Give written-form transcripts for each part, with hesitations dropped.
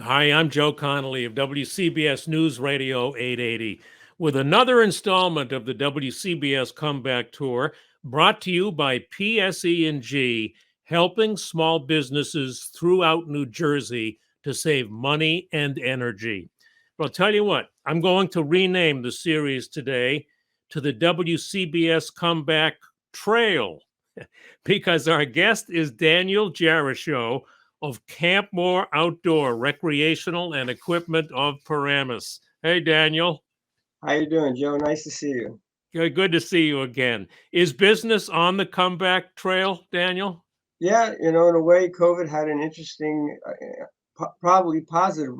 Hi, I'm Joe Connolly of WCBS News Radio 880 with another installment of the WCBS Comeback Tour brought to you by PSE&G, helping small businesses throughout New Jersey to save money and energy. But I'll tell you what, I'm going to rename the series today to the WCBS Comeback Trail because our guest is Daniel Jarashow of Campmor Outdoor Recreational and Equipment of Paramus. Hey, Daniel. How you doing, Joe? Nice to see you. Good to see you again. Is business on the comeback trail, Daniel? Yeah, in a way, COVID had an interesting, probably positive,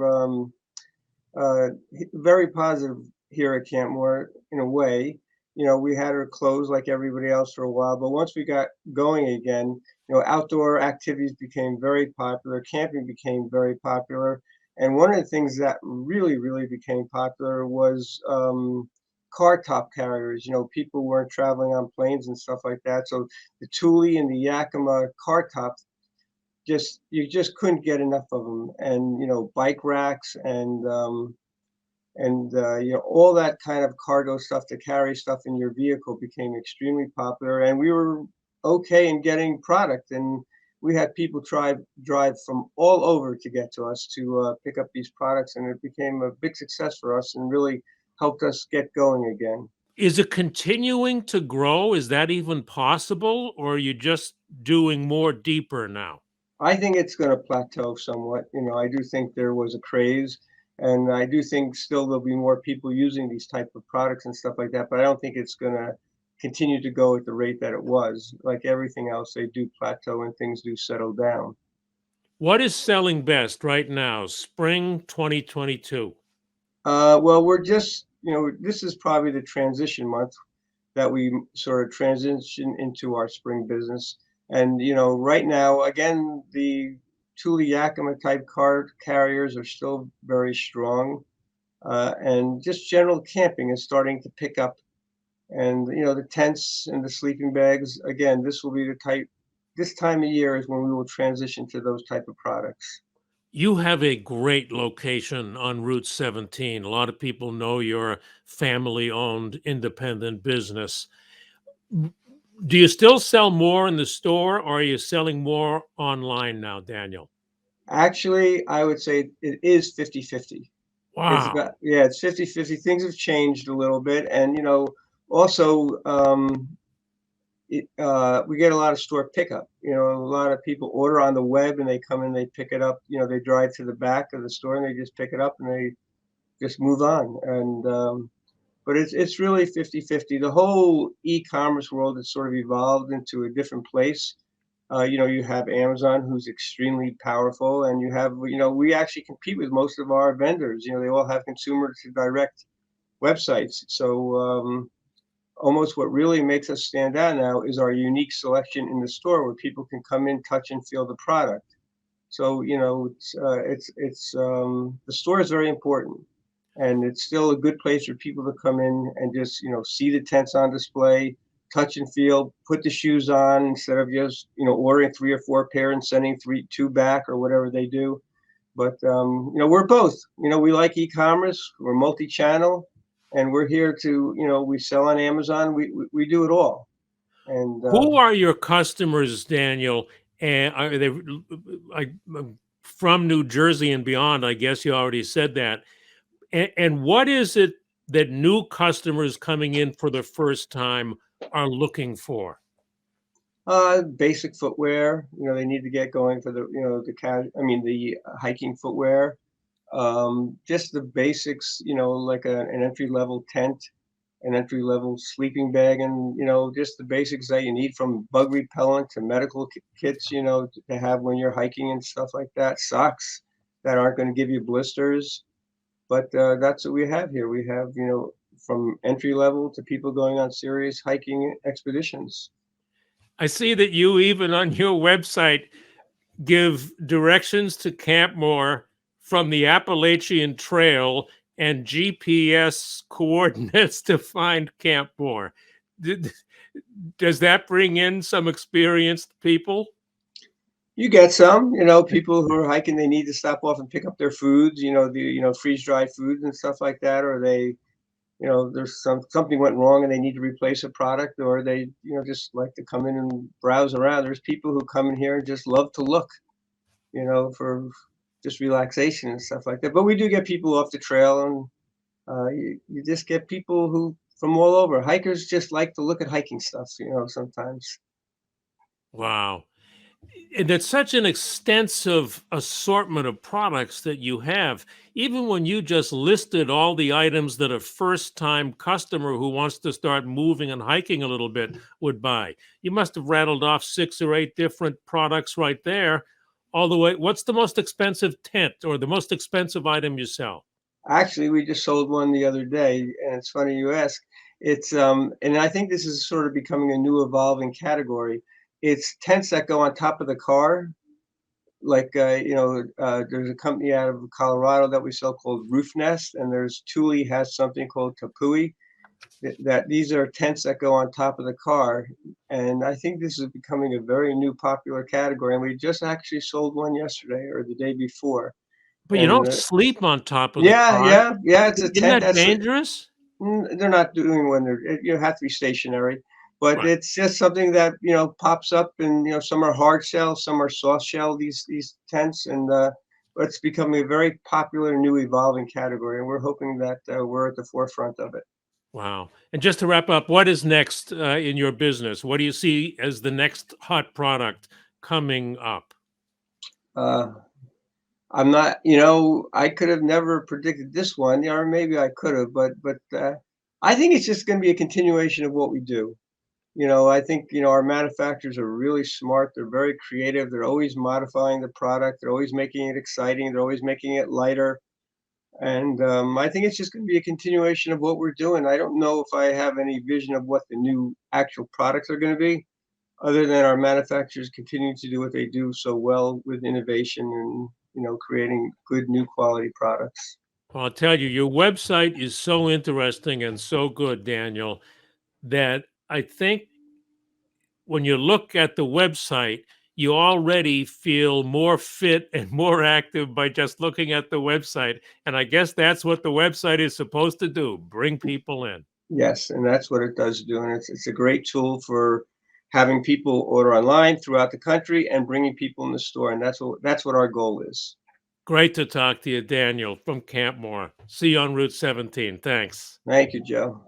very positive here at Campmore in a way. We had our closed like everybody else for a while, but once we got going again, outdoor activities became very popular. Camping became very popular. And one of the things that really, really became popular was car top carriers. People weren't traveling on planes and stuff like that. So the Thule and the Yakima car tops, you just couldn't get enough of them. And bike racks and all that kind of cargo stuff to carry stuff in your vehicle became extremely popular, and we were okay in getting product, and we had people drive from all over to get to us to pick up these products, and it became a big success for us and really helped us get going again. Is it continuing to grow? Is that even possible? Or are you just doing more deeper now? I think it's going to plateau somewhat. I do think there was a craze, and I do think still there'll be more people using these type of products and stuff like that. But I don't think it's going to continue to go at the rate that it was. Like everything else, they do plateau and things do settle down. What is selling best right now, spring 2022? Well, we're just, this is probably the transition month that we sort of transition into our spring business. And, right now, again, the Thule Yakima type car carriers are still very strong. And just general camping is starting to pick up. And, the tents and the sleeping bags, again, this time of year is when we will transition to those type of products. You have a great location on Route 17. A lot of people know you're a family owned independent business. Do you still sell more in the store or are you selling more online now, Daniel? Actually, I would say it is 50-50. It's Wow. about, yeah, it's 50-50. Things have changed a little bit. And, also, we get a lot of store pickup. A lot of people order on the web and they come and they pick it up. They drive to the back of the store and they just pick it up and they just move on. And, but it's really 50-50. The whole e-commerce world has sort of evolved into a different place. You have Amazon, who's extremely powerful, and you have, we actually compete with most of our vendors. They all have consumer to direct websites. So almost what really makes us stand out now is our unique selection in the store, where people can come in, touch, and feel the product. So the store is very important, and it's still a good place for people to come in and just see the tents on display, touch and feel, put the shoes on instead of just ordering 3 or 4 pair and sending two back or whatever they do. But we're both. We like e-commerce. We're multi-channel, and we're here to we sell on Amazon. We do it all. And Who are your customers, Daniel? And are they from New Jersey and beyond? I guess you already said that. And what is it that new customers coming in for the first time are looking for? basic footwear. They need to get going for the hiking footwear. Just the basics. Like an entry level tent, an entry level sleeping bag, and just the basics that you need, from bug repellent to medical kits. To have when you're hiking and stuff like that. Socks that aren't going to give you blisters. But that's what we have here. We have from entry level to people going on serious hiking expeditions. I see that you even on your website give directions to Campmore from the Appalachian Trail and GPS coordinates to find Campmore. Does that bring in some experienced people? You get some, people who are hiking, they need to stop off and pick up their foods, the freeze-dried foods and stuff like that, or there's something went wrong and they need to replace a product, or they, just like to come in and browse around. There's people who come in here and just love to look, for just relaxation and stuff like that. But we do get people off the trail, and you just get people who from all over. Hikers just like to look at hiking stuff, sometimes. Wow. And it's such an extensive assortment of products that you have. Even when you just listed all the items that a first-time customer who wants to start moving and hiking a little bit would buy, you must have rattled off 6 or 8 different products right there. All the way, what's the most expensive tent or the most expensive item you sell? Actually, we just sold one the other day, and it's funny you ask. It's and I think this is sort of becoming a new evolving category. It's tents that go on top of the car. Like there's a company out of Colorado that we sell called Roof Nest, and there's Thule has something called Kapui. That these are tents that go on top of the car, and I think this is becoming a very new popular category. And we just actually sold one yesterday or the day before. But you And don't sleep on top of the yeah, car. yeah, yeah, it's a Isn't tent that that's dangerous? they're not doing when you have to be stationary, but Right. it's just something that, pops up, and, some are hard shell, some are soft shell, these tents, and, it's becoming a very popular new evolving category, and we're hoping that, we're at the forefront of it. Wow. And just to wrap up, what is next in your business? What do you see as the next hot product coming up? Uh, I'm not, I could have never predicted this one, or maybe I could have, but I think it's just gonna be a continuation of what we do. I think, our manufacturers are really smart. They're very creative. They're always modifying the product. They're always making it exciting. They're always making it lighter. And I think it's just going to be a continuation of what we're doing. I don't know if I have any vision of what the new actual products are going to be, other than our manufacturers continue to do what they do so well with innovation and, creating good new quality products. Well, I'll tell you, your website is so interesting and so good, Daniel, that I think when you look at the website, you already feel more fit and more active by just looking at the website. And I guess that's what the website is supposed to do, bring people in. Yes, and that's what it does do, and it's a great tool for having people order online throughout the country and bringing people in the store, and that's what our goal is. Great to talk to you, Daniel from Campmor. See you on Route 17. Thanks. Thank you, Joe.